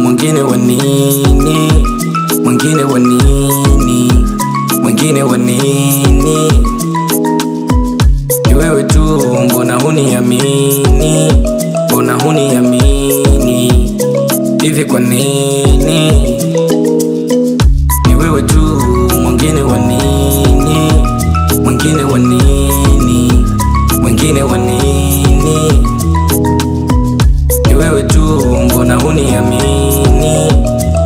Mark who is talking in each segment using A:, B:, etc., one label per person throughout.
A: Mwingine wa nini? Mwingine wa nini? Mwingine wa nini? Ni wewe tu, mbona huniamini? Mbona huniamini? Hivi kwa nini? Ni wewe tu, mwingine wa nini? Mwingine wa nini? Mwingine wa nini? Ni wewe tu, mbona huniamini?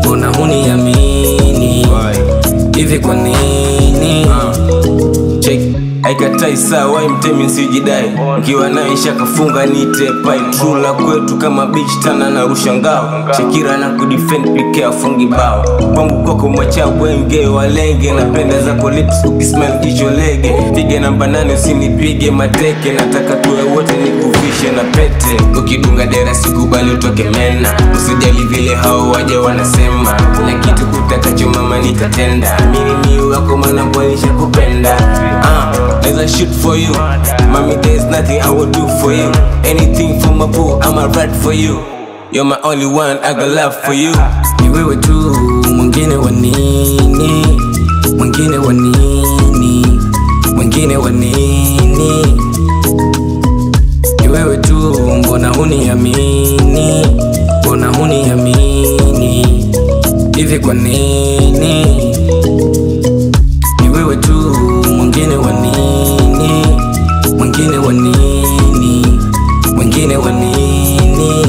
A: Mbona huniamini? Hivi kwa nini?
B: Check, haikatai sawa mtemi sijidai. Nkiwa naisha kafunga nite pai. True la kwetu kama beach tana na rusha ngao. Shakira na kudefend pike afungi bao. Kwangu kwako machabu wenge walenge. Napenda zako lips ukismile jicho lege. Pige namba 8 usinipige mateke. Nataka tuwe wote nikuvishe na pete. Ukidunga dera sikubali utoke mena. Usijali vile hao waje wanasema. Na kitu kutakacho mama nitatenda. Mimi wako mana mbwanisha kupenda. As I shoot for you, mommy, there's nothing I will do for you. Anything for my boo, I'ma ride for you. You're my only one, I got love for you.
A: Ni wewe tu, mwingine wa nini? Mwingine wa nini? Mwingine wa nini? Ni wewe tu, mbona huniamini? Mbona huniamini? Hivi kwa nini? Ni wewe tu, mwingine wa nini? Mwingine wa nini? Mwingine wa nini?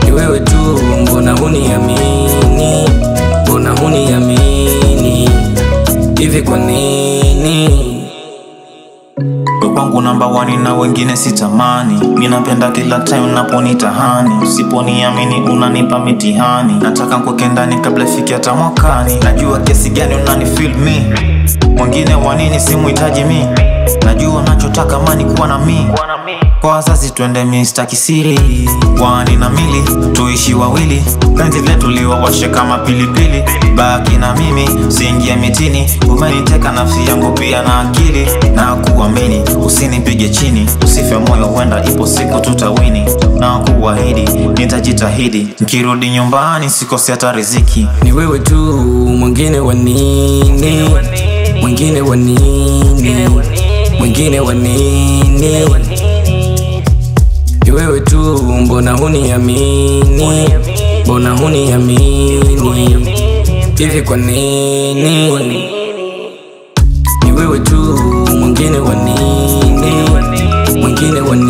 A: Ni wewe tu, mbona huniamini? Mbona huniamini? Hivi kwa nini?
C: Kwangu number 1 na wengine sitamani. Mimi napenda kila time unaponitahani. Usiponiamini unanipa mitihani. Nataka nikuweke ndani kabla ifike hata mwakani. Najua kiasi gani unanifeel me. Mwingine wa nini simuhitaji mi. Najua nachotaka mani kuwa na mi. Kwa wazazi twende Mr. Kisiri. Wani na mili, tuishi wawili. Penzi letu liwawashe kama pilipili. Baki na mimi, usiingie mitini. Umeniteka nafsi yangu pia na akili. Na kuamini, usinipige chini. Usife moyo, huenda ipo siku tutawini. Na kuahidi, nitajitahidi. Nikirudi nyumbani sikose hata riziki.
A: Ni wewe tu, mwingine wa nini? Mwingine wa nini? Mwingine wa nini? Ni wewe tu, mbona huniamini? Mbona huniamini? Hivi kwa nini? Ni wewe tu, mwingine wa nini? Mwingine wa nini?